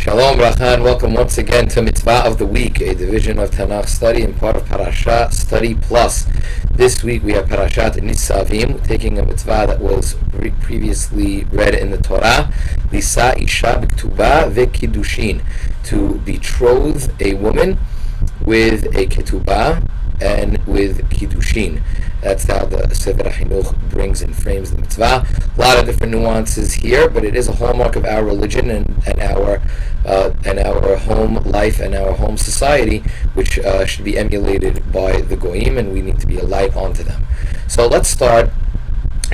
Shalom, Bracha, and welcome once again to Mitzvah of the Week, a division of Tanakh study and part of Parasha Study Plus. This week we have Parashat Nitzavim, taking a mitzvah that was previously read in the Torah, Lisa Isha B'Ktuba Kiddushin, to betroth a woman with a ketubah and with Kiddushin. That's how the Seder brings and frames the mitzvah. A lot of different nuances here, but it is a hallmark of our religion and our home life and our home society, which should be emulated by the Goyim, and we need to be a light onto them. So let's start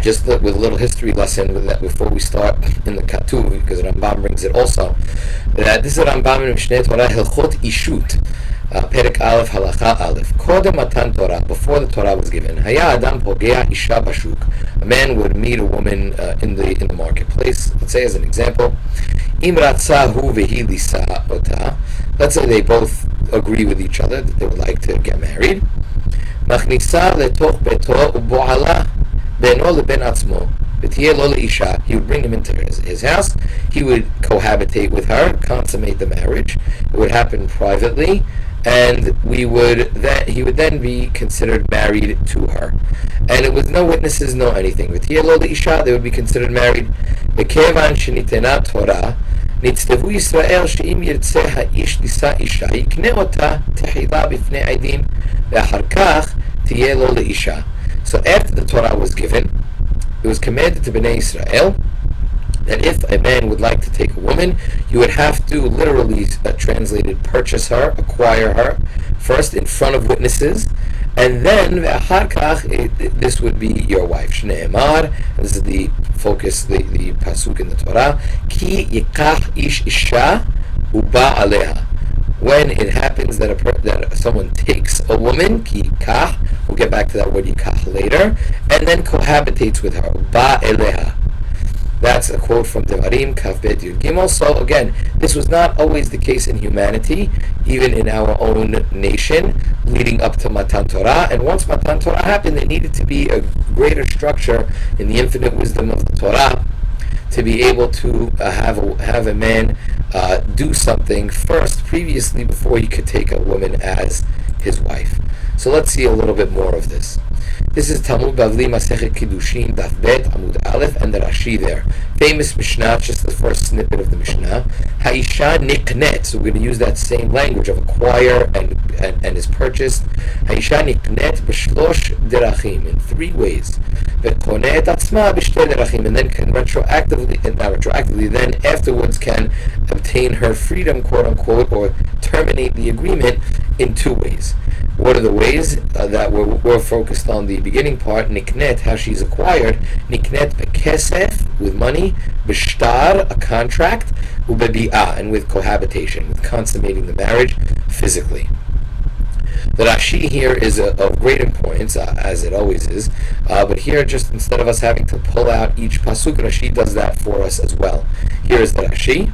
just with a little history lesson with that before we start in the Katuv, because Rambam brings it also. That this is Rambam in Mishneh Torah Hilchot Ishut. Perek Aleph Halacha Aleph. Kodem Matan Torah, before the Torah was given, Haya Adam Pogea Isha Bashuk. A man would meet a woman in the marketplace. Let's say as an example, Im Ratza Hu Vehi Lisa Ota. Let's say they both agree with each other that they would like to get married. Machnisa Letoch Beto Uboala Beno Leben Atzmo. He would bring him into his house. He would cohabitate with her, consummate the marriage. It would happen privately, and he would then be considered married to her. And it was no witnesses, no anything. They would be considered married. Torah. נצטוו ישראל שאם ירצה האיש לישא אישה יקנה אותה תחילה בפני עדים ואחר כך תהיה לו לאישה. So after the Torah was given, it was commanded to Bnei Israel that if a man would like to take a woman, you would have to literally, translated, purchase her, acquire her, first in front of witnesses, and then this would be your wife. Shne'emar, this is the focus, the pasuk in the Torah, Ki yikach ish isha uba aleha. When it happens that someone takes a woman, ki yikach, we'll get back to that word yikach later, and then cohabitates with her, ba eleha. That's a quote from Devarim, Kaf Bet Yud Gimel. So again, this was not always the case in humanity, even in our own nation, leading up to Matan Torah. And once Matan Torah happened, there needed to be a greater structure in the infinite wisdom of the Torah to be able to have a man do something first, previously, before he could take a woman as his wife. So let's see a little bit more of this. This is Talmud Bavli Masechet Kiddushin Daf Bet Amud Aleph and the Rashi there. Famous Mishnah, just the first snippet of the Mishnah. Ha'isha niknet. So we're going to use that same language of acquire and is purchased. Ha'isha niknet b'shlosh derachim, in three ways. V'konet atzma b'shte derachim, and then can retroactively, then afterwards can obtain her freedom, quote unquote, or terminate the agreement in two ways. What are the ways that we're focused on? The beginning part, niknet, how she's acquired. Niknet bekesef, with money, b'shtar, a contract, ubebi'ah, and with cohabitation, with consummating the marriage physically. The Rashi here is of great importance, as it always is, but here, just instead of us having to pull out each pasuk, Rashi does that for us as well. Here is the Rashi.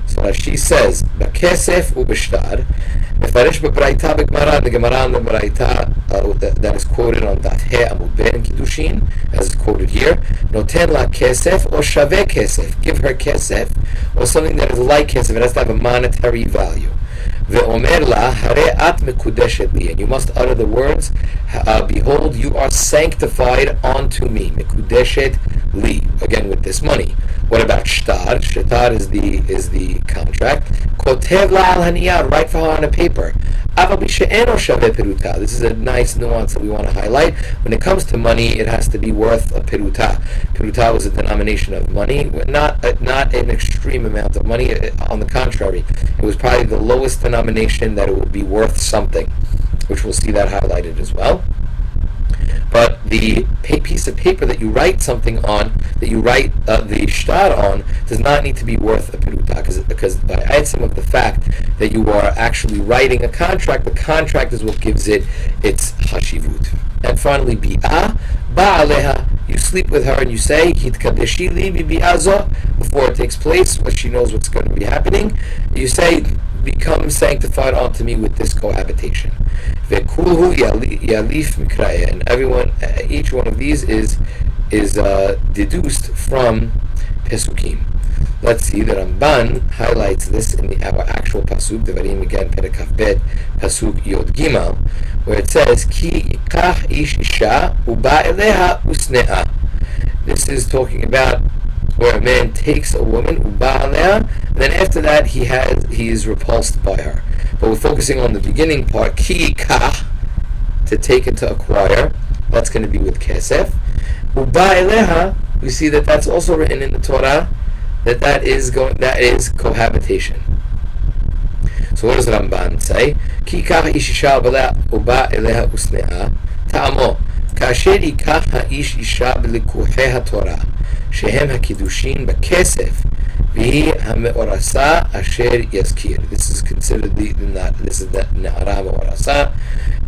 So Rashi says, "Bakesef ubishtar." Mefarish b'Braita b'Gemara, the Gemara and the Braita that is quoted on Daf He Amud Bet in Kiddushin, as is quoted here. Noten la kesef or shaveh kesef. Give her kesef or something that is like kesef. It has to have a monetary value. Ve'omer la hare at mekudeshet li, and you must utter the words, "Behold, you are sanctified unto me." Mekudeshet li. Again with this money. What about shtar? Shtar is the contract. Kotev la al haniyar, write for her on a paper. This is a nice nuance that we want to highlight. When it comes to money, it has to be worth a peruta. Peruta was a denomination of money, not an extreme amount of money. On the contrary, it was probably the lowest denomination that it would be worth something, which we'll see that highlighted as well. But the piece of paper that you write something on, that you write the shtar on, does not need to be worth a peruta, because by item of the fact that you are actually writing a contract, the contract is what gives it its hashivut. And finally, bi'ah, ba'aleha, you sleep with her and you say, hitkadeshi li bi'azo, before it takes place, when she knows what's going to be happening, you say, become sanctified unto me with this cohabitation. Ve'kulhu yalif mikra'eh, and each one of these is deduced from Pesukim. Let's see, the Ramban highlights this in our actual pasuk, Devarim again, Perek Kaf Bet, pasuk Yod Gimal, where it says, Ki yikach ish isha uba eleha usne'a. This is talking about where a man takes a woman, uba eleha, and then after that he is repulsed by her. But we're focusing on the beginning part, Ki yikach, to take and to acquire. That's going to be with kesef. Uba eleha, we see that that's also written in the Torah, that is cohabitation. So what does Ramban say? Ki kach ish isha uba eleha usne'a ta'amo kasher yikach ha'ish isha b'likuhei haTorah shehem hakiddushin b'kesef v'hi hameorasa asher yazkir. This is considered the ne'ara meorasa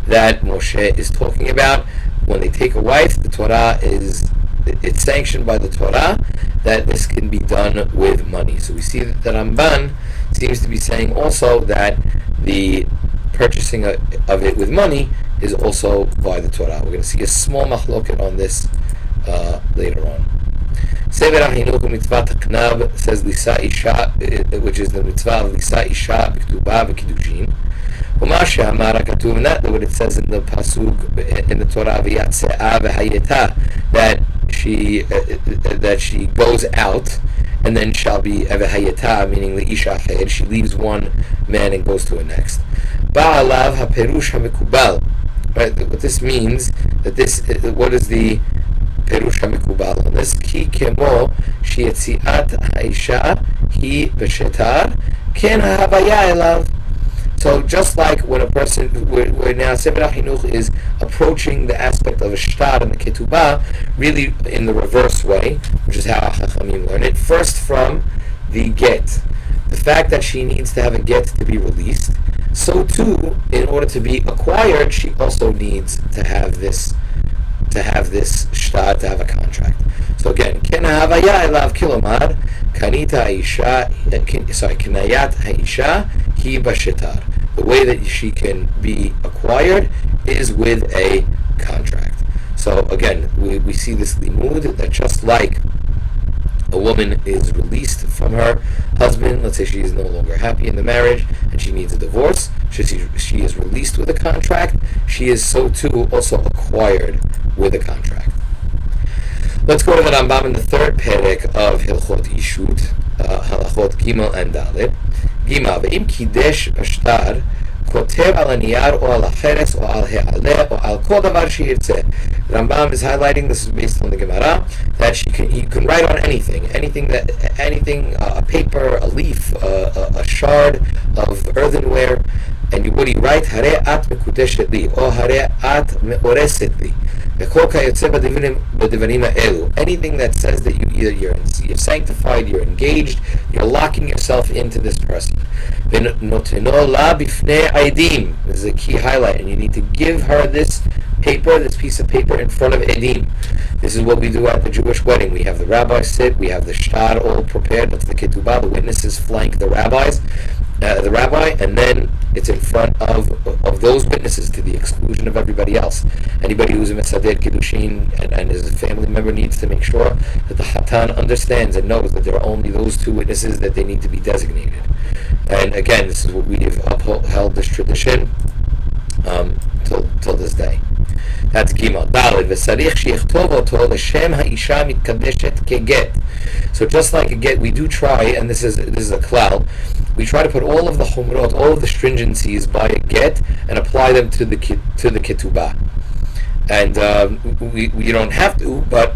that Moshe is talking about. When they take a wife, the Torah it's sanctioned by the Torah that this can be done with money. So we see that the Ramban seems to be saying also that the purchasing of it with money is also by the Torah. We're going to see a small machloket on this later on. Seder HaChinuch Mitzvah Taknav says Lisa Isha, which is the mitzvah of Lisa Isha b'Ktubah v'Kiddushin. U'ma she'amar HaKatuv, and that what it says in the pasuk in the Torah, v'yatse'a v'hayeta, that she goes out and then shall be v'hayeta, meaning l'isha acher, she leaves one man and goes to the next. Ba'alav haperush hamikubal. Right, what this means, what is the perush hamikubal on this? Ki kemo sheyetziat ha'isha hi b'shetar ken ha'havaya elav. So just like when a person, where now Sefer HaChinuch is approaching the aspect of a shtar and the ketubah, really in the reverse way, which is how Chachamim learn it, first from the get. The fact that she needs to have a get to be released, so too, in order to be acquired, she also needs to have this shtar, to have a contract. So again, ken havaya elav kilomar kanita haisha, kanayat haisha hi bashetar. The way that she can be acquired is with a contract. So again, we see this limud that just like a woman is released from her husband, let's say she is no longer happy in the marriage and she needs a divorce, she is released with a contract, she is so too also acquired with a contract. Let's go to the Rambam in the third perek of Hilchot Ishut, Halachot Gimel and Dalet. Gimel, ve'im kidesh b'shtar, kotev al haniyar or al hacheres or al he'aleh or al kol davar she'yirtzeh. Rambam is highlighting, this is based on the Gemara, that he can write on anything, a paper, a leaf, a shard of earthenware, and what do you write? Hare at mekudeshet li, or hare at meoreset li. Anything that says that you're sanctified, you're engaged, you're locking yourself into this person. This is a key highlight, and you need to give her this piece of paper in front of Edim. This is what we do at the Jewish wedding. We have the rabbi sit, we have the shtar all prepared, that's the ketubah, the witnesses flank the rabbi, and then it's in front of those witnesses to the exclusion of everybody else. Anybody who's a Seder Kiddushin and is a family member needs to make sure that the Hatan understands and knows that there are only those two witnesses that they need to be designated. And again, this is what we have upheld this tradition till this day. That's Gimel. Daled v'sarich sheyichtov oto l'shem ha'isha mitkadeshet keget. So just like a get, we do try, and this is a klal, we try to put all of the chumrot, all of the stringencies by a get and apply them to the ketubah. And you don't have to, but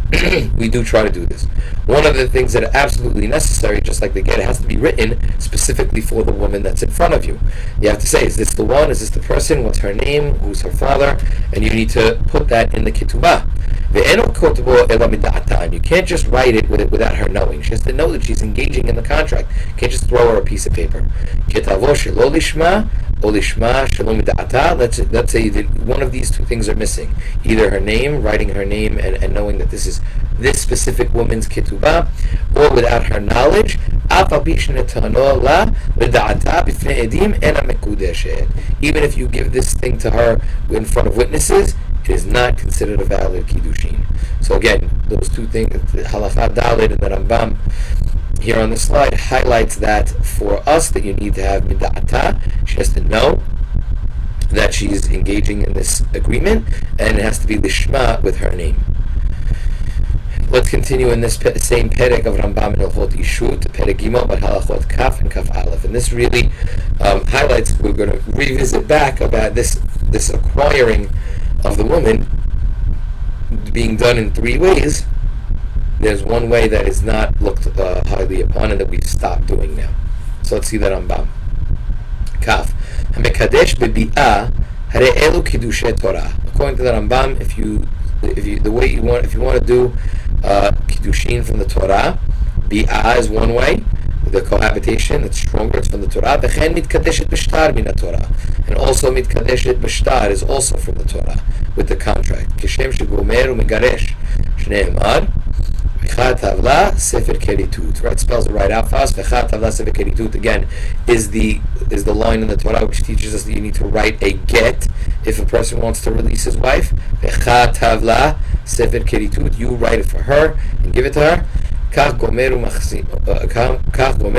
we do try to do this. One of the things that are absolutely necessary, just like the get, it has to be written specifically for the woman that's in front of you. You have to say, is this the one? Is this the person? What's her name? Who's her father? And you need to put that in the ketubah. You can't just write it without her knowing. She has to know that she's engaging in the contract. You can't just throw her a piece of paper. Let's say that one of these two things are missing. Either her name, writing her name and knowing that this is this specific woman's ketubah, or without her knowledge, even if you give this thing to her in front of witnesses, it is not considered a valid Kiddushin. So again, those two things, Halakha Dalet and the Rambam, here on the slide highlights that for us that you need to have mida'ata. She has to know that she's engaging in this agreement, and it has to be lishma with her name. Let's continue in this same perek of Rambam in Hilchot Ishut, perek Gimel, but halachot Kaf and Kaf Aleph. And this really highlights, we're going to revisit back about this acquiring of the woman being done in three ways. There's one way that is not looked highly upon and that we've stopped doing now. So let's see that Rambam. Kaf. Hamekadesh bebi'ah hare elu kiddushe Torah. According to the Rambam, if you want to do Kiddushin from the Torah, bi'ah is one way. The cohabitation, it's stronger, it's from the Torah. V'chen mitkadeshet b'shtar min Torah, and also mitkadeshet b'shtar is also from the Torah with the contract. Kishem shegomer u'megaresh shneimad v'chad tavla sefer keritut. Right, spells it right out for us. V'chad tavla sefer keritut again is the line in the Torah which teaches us that you need to write a get if a person wants to release his wife. V'chad tavla sefer keritut, you write it for her and give it to her. כך גומר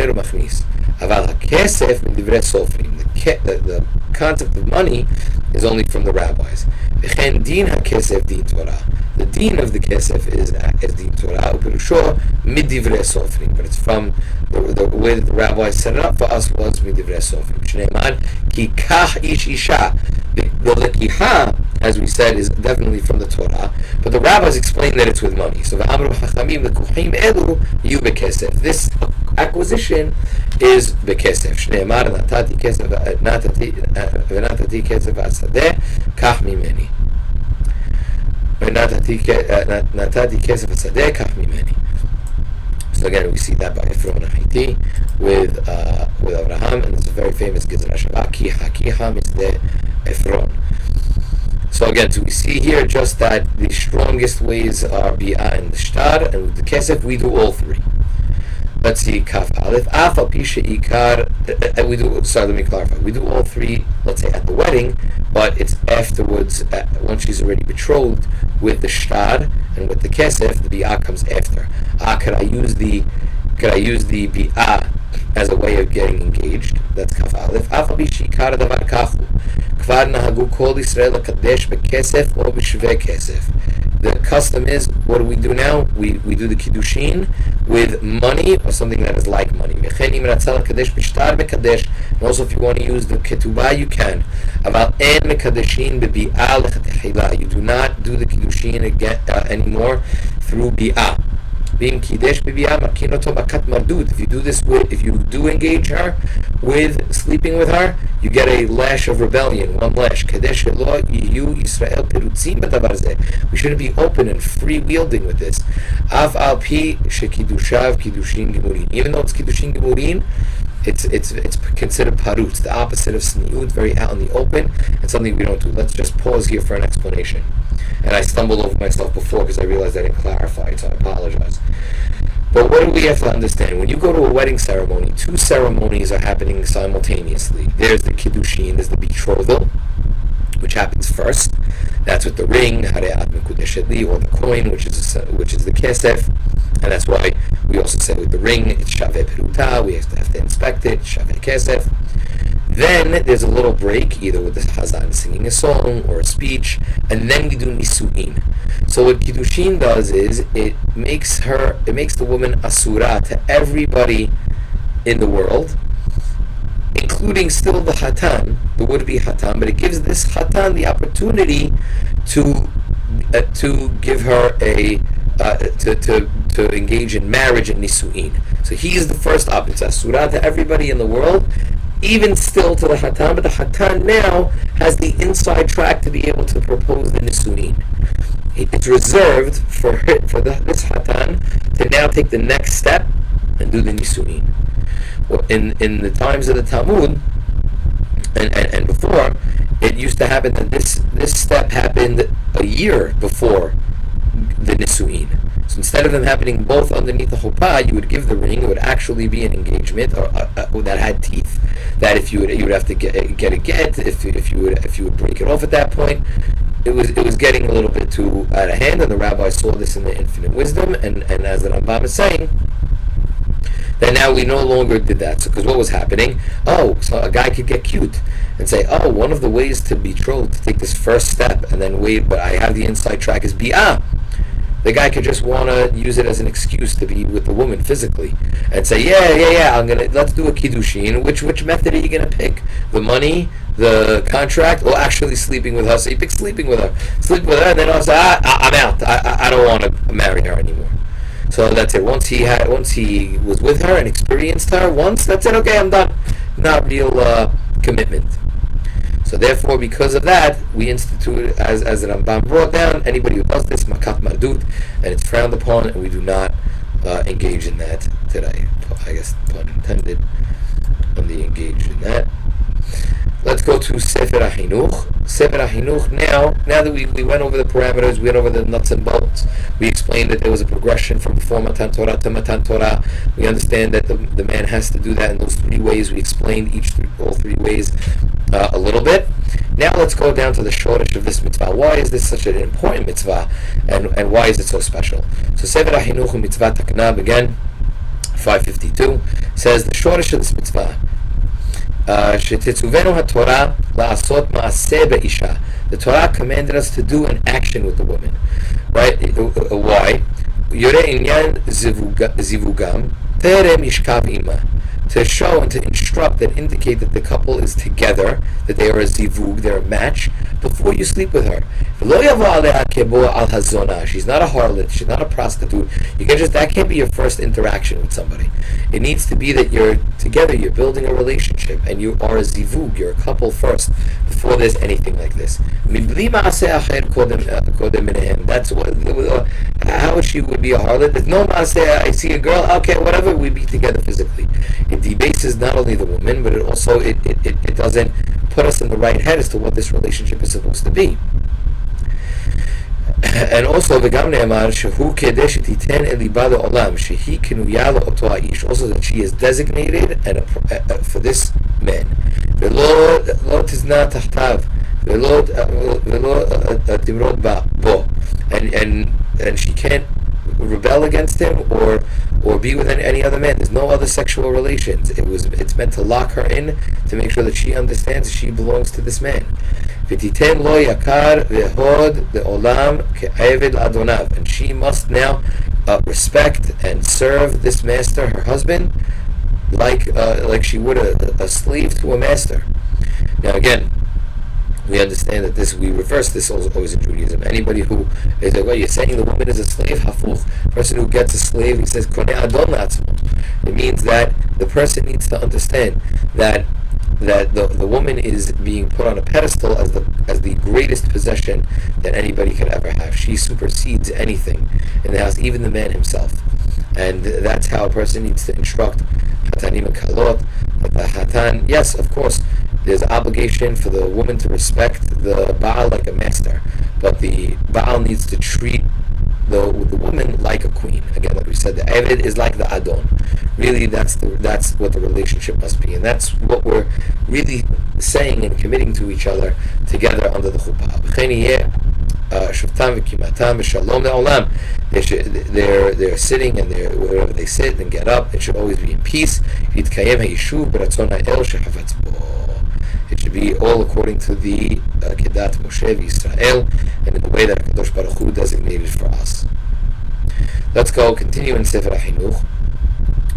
ומכניס. אבל הכסף מדברי סופרים. The concept of money is only from the rabbis. וכן דין הכסף דין תורה. The deen of the kesef is דין תורה, ופירושו מדברי סופרים. But it's from the way that the rabbis set it up for us was מדברי סופרים. שנאמר, כי כך איש אישה. The lekiha, as we said, is definitely from the Torah, but the rabbis explain that it's with money. So v'amru hachamim lekuchim elu yu bekesef. This acquisition is bekesef. Shneimar natati kesef v'natati kesef v'asadeh kach mimeni. Natati kesef v'asadeh kach mimeni. So again, we see that by Ephron Ha'iti with Abraham, and it's a very famous Gezerah Shavah, Kiha Mitzveh Ephron. So again, so we see here just that the strongest ways are Bi'ah and the Shtar, and with the Kesef we do all three. Let's see, Kaf Aleph, Afal Pisha Ikar, let me clarify, we do all three, let's say at the wedding, but it's afterwards, once she's already betrothed, with the Shtar and with the Kesef, the Bi'ah comes after. Could I use the Bi'ah as a way of getting engaged? That's Kaf Aleph. Afal Pisha Ikar Davar Kachu. Kvar Nahagu Kol Yisrael Kadesh Bekesef or B'Shvei Kesef. The custom is, what do we do now? We do the Kiddushin with money or something that is like money. And also if you want to use the Ketubah, you can. You do not do the Kiddushin again, anymore through Bi'ah. Being Kiddush Bi'ah, Makat Mardut. If you do this if you do engage her with sleeping with her, you get a lash of rebellion, one lash. Kadesh Elo Yiyu Yisrael Perutzim B'davar Zeh. We shouldn't be open and freewielding with this. Av al pi shekidushav kiddushin gemurin. Even though it's kiddushin gemurin, it's considered parutz, the opposite of sniut, very out in the open, and something we don't do. Let's just pause here for an explanation. And I stumbled over myself before because I realized I didn't clarify it, so I apologize. But what do we have to understand? When you go to a wedding ceremony, two ceremonies are happening simultaneously. There's the kiddushin, there's the betrothal, which happens first. That's with the ring, hareat mekudeshet li, or the coin, which is the kesef, and that's why we also say with the ring it's shaveh peruta. We have to inspect it, shaveh kesef. Then there's a little break, either with the Hazan singing a song or a speech, and then we do Nisu'in. So what Kiddushin does is it makes the woman asura to everybody in the world, including still the Hatan, the would-be Hatan, but it gives this Hatan the opportunity to give her to engage in marriage and Nisu'in. So he is the first up. It's asura to everybody in the world, even still to the Hatan, but the Hatan now has the inside track to be able to propose the Nisu'in. It's reserved for this Hatan to now take the next step and do the Nisu'in. Well, in the times of the Talmud and before, it used to happen that this step happened a year before the Nisu'in. So instead of them happening both underneath the Huppah, you would give the ring. It would actually be an engagement that had teeth. That if you would have to get a get. If you would break it off at that point, it was getting a little bit too out of hand. And the rabbis saw this in their infinite wisdom. And as the Rambam is saying, then now we no longer did that. So, because what was happening? Oh, so a guy could get cute and say, oh, one of the ways to betroth, to take this first step, and then wait, but I have the inside track is bi'ah. The guy could just want to use it as an excuse to be with the woman physically and say, yeah, let's do a Kiddushin. Which method are you gonna pick? The money, the contract, or actually sleeping with her? So you pick sleeping with her, and then I'll say, I'm out. I don't want to marry her anymore. So that's it. Once he was with her and experienced her once, that's it. Okay, I'm done. Not real commitment. So therefore, because of that, we institute, as the Rambam brought down, anybody who does this, makat mardut, and it's frowned upon, and we do not engage in that today. I guess, pun intended, on the engage in that. Let's go to Sefer HaChinuch. Sefer HaChinuch, now that we went over the parameters, we went over the nuts and bolts, we explained that there was a progression from before Matan Torah to Matan Torah. We understand that the man has to do that in those three ways. We explained all three ways a little bit. Now let's go down to the shortage of this mitzvah. Why is this such an important mitzvah, and why is it so special? So Sefer HaChinuch mitzvah taknab, again, 552, says the shortage of this mitzvah, שתצוונו התורה לעשות מעשה באישה. The Torah commanded us to do an action with the woman. Right? Why? יורה עניין זיווגם טרם ישכב עמה. To show and to instruct and indicate that the couple is together, that they are a zivug, they're a match, before you sleep with her. She's not a harlot, she's not a prostitute. That can't be your first interaction with somebody. It needs to be that you're together, you're building a relationship, and you are a zivug, you're a couple first, before there's anything like this. That's what, how she would be a harlot. There's no maaseh, I see a girl, okay, whatever, we'd be together physically. It debases not only the woman, but it also it doesn't put us in the right head as to what this relationship is supposed to be. And also v'gam ne'amar shehu kedei shetiten el liba le'olam shehi kenuya le'oto ha'ish, also that she is designated and for this man. V'lo tizna tahtav v'lo timrod bo, and she can't rebel against him or be with any other man. There's no other sexual relations. It's meant to lock her in, to make sure that she understands she belongs to this man. ותיתן לו יקר והוד לעולם כעבד לאדוניו, and she must now respect and serve this master, her husband, like she would a slave to a master. Now again, we understand that we reverse this always in Judaism. Anybody who is like, well, you're saying the woman is a slave, hafuch. Person who gets a slave, he says, koneh adon la'atzmo. It means that the person needs to understand that the woman is being put on a pedestal as the greatest possession that anybody could ever have. She supersedes anything in the house, even the man himself. And that's how a person needs to instruct hatanim and kalot. The hatan, yes, of course, there's an obligation for the woman to respect the Baal like a master, but the Baal needs to treat the woman like a queen. Again, like we said, the Eved is like the Adon. Really, that's what the relationship must be, and that's what we're really saying and committing to each other together under the Huppah. They're sitting, and wherever they sit and get up, it should always be in peace. It should be all according to the Kedat Moshe Yisrael, and in the way that HaKadosh Baruch Hu designated for us. Let's go continue in Sefer HaChinuch.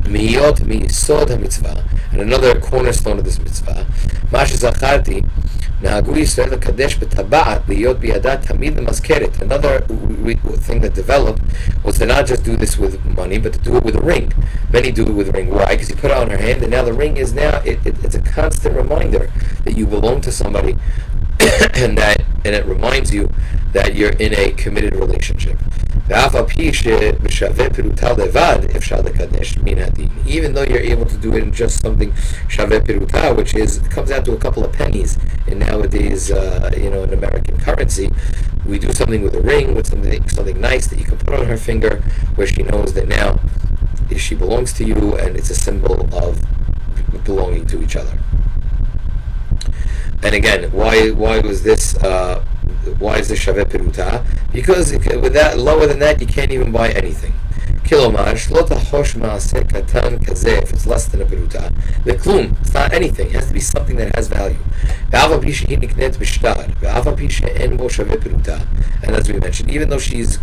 Miyot miyisod ha-mitzvah, and another cornerstone of this mitzvah. Ma shezacharti nahagу Yisrael kadesh b'taba'at liyot biyadat tamid lemazkeret. Another thing that developed was to not just do this with money, but to do it with a ring. Many do it with a ring. Why? Because you put it on her hand, and now the ring is it's a constant reminder that you belong to somebody, and it reminds you that you're in a committed relationship. Even though you're able to do it in just something shaveh piruta, which comes out to a couple of pennies in nowadays, in American currency, we do something with a ring, with something nice that you can put on her finger, where she knows that now she belongs to you, and it's a symbol of belonging to each other. And again, why was this? Why is this shaveh piruta? Because with that, lower than that, you can't even buy anything. Kilomar, Shlot HaChosh Ma'aseh Katan Kazeh, if it's less than a peruta. The klum, it's not anything, it has to be something that has value. Ve'af al pi shehi niknet b'shtar, ve'af al pi she'en bo shaveh peruta. And as we mentioned, even though she's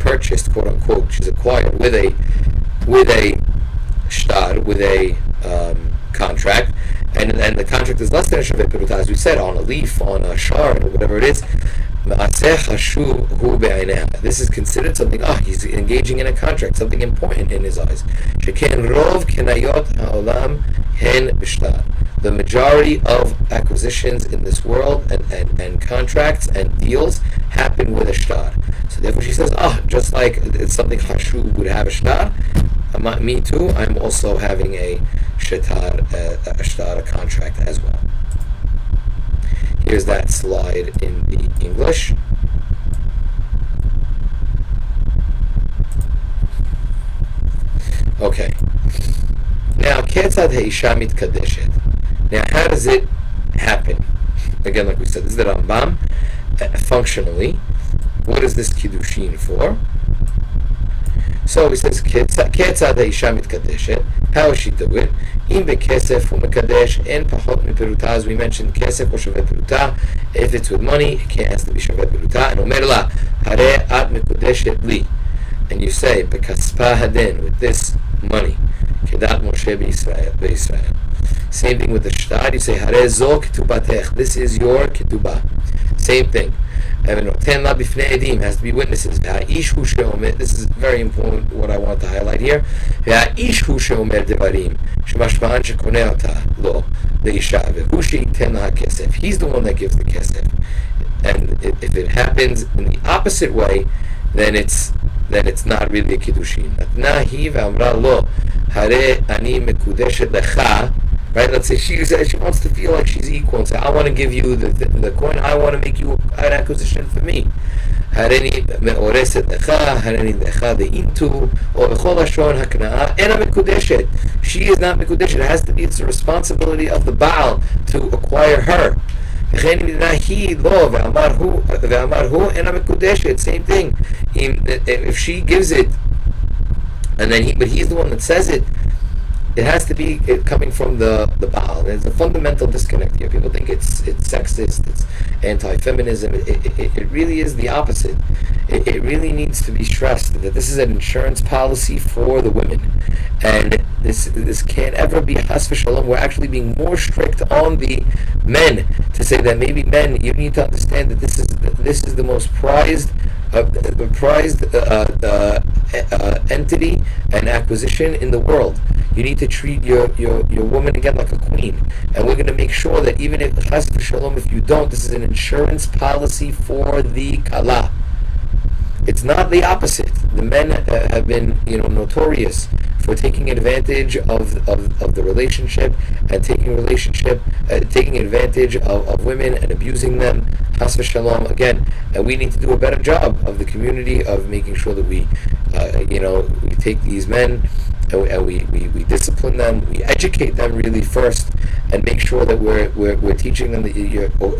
purchased, quote unquote, she's acquired with a shtar, with a contract, and the contract is less than a shaveh peruta, as we said, on a leaf, on a shard, or whatever it is. This is considered something, he's engaging in a contract, something important in his eyes. The majority of acquisitions in this world and contracts and deals happen with a shtar. So therefore she says, just like it's something Hashu would have a shtar, me too, I'm also having a shtar, a contract as well. Here's that slide in the English. Okay. Now, Ketzad Ha'isha Mitkadeshet. Now, how does it happen? Again, like we said, this is the Rambam. Functionally, what is this Kiddushin for? So he says, Ketzad Ha'isha Mitkadeshet. How does she do it? Im bekesef u'mekadesh en pachot miperuta. As we mentioned, kesef or shaveh peruta. If it's with money, it has to be shaveh peruta. And omer la, hare at mekudeshet li. And you say, bekaspa hadin, with this money, kedat Moshe b'Yisrael. Same thing with the shtar. You say, hare zo ketubatech. This is your ketubah. Same thing. Has to be witnesses. This is very important, what I want to highlight here. Devarim. He's the one that gives the kesef. And if it happens in the opposite way, then it's not really a kiddushin. Right? Let's say she wants to feel like she's equal and say, I want to give you the coin, I want to make you an acquisition for me. She is not mekudeshet. It has to be, it's the responsibility of the Baal to acquire her. Same thing. If she gives it, and then but he's the one that says it, it has to be coming from the Baal. There's a fundamental disconnect here. People think it's sexist, it's anti-feminism. It really is the opposite. It really needs to be stressed that this is an insurance policy for the women, and this can't ever be chas v'shalom. We're actually being more strict on the men to say that maybe men, you need to understand that this is the most prized entity and acquisition in the world. You need to treat your woman again like a queen, and we're going to make sure that even if chas v'shalom, if you don't, this is an insurance policy for the kala. It's not the opposite. The men have been, notorious for taking advantage of the relationship and taking advantage of women and abusing them. Chas v'shalom. Again, and we need to do a better job of the community of making sure that we take these men and we discipline them, we educate them really first, and make sure that we're teaching them that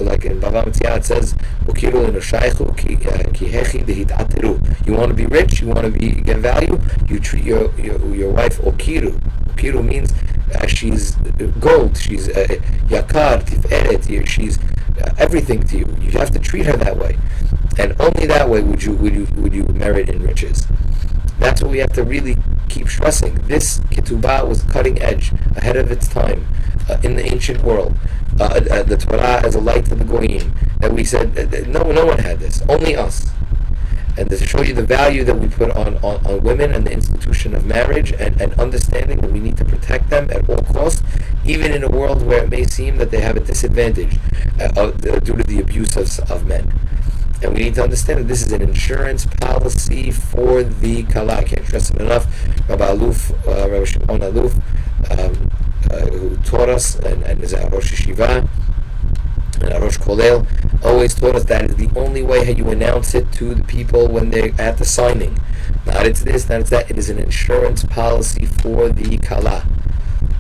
like in Bava Metzia it says, you want to be rich, you want to get value, you treat your wife okiru. Okiru means she's gold, she's yakar, tiferet, she's everything to you. You have to treat her that way, and only that way would you merit in riches. That's what we have to really keep stressing. This ketubah was cutting edge, ahead of its time, in the ancient world. The Torah as a light to the goyim. That we said no one had this, only us. And to show you the value that we put on women and the institution of marriage, and understanding that we need to protect them at all costs, even in a world where it may seem that they have a disadvantage due to the abuse of men. And we need to understand that this is an insurance policy for the kala. I can't stress it enough. Rabbi Shimon Aluf, who taught us, and is our Rosh Yeshiva, and our Rosh Kolel, always taught us that is the only way how you announce it to the people when they're at the signing. Not it's this, not it's that. It is an insurance policy for the kala.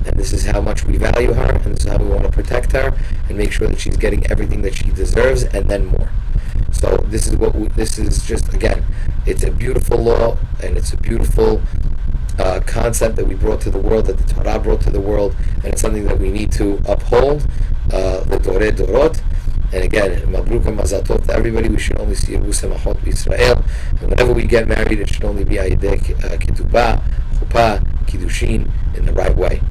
And this is how much we value her, and this is how we want to protect her, and make sure that she's getting everything that she deserves, and then more. So this is just, again, it's a beautiful law, and it's a beautiful concept that we brought to the world, that the Torah brought to the world, and it's something that we need to uphold, the Dorei Dorot. And again, Mabruk and Mazal Tov to everybody. We should only see Yirvus Samachot B'Yisrael, and whenever we get married, it should only be Ayidei Ketubah, Huppah, Kiddushin, in the right way.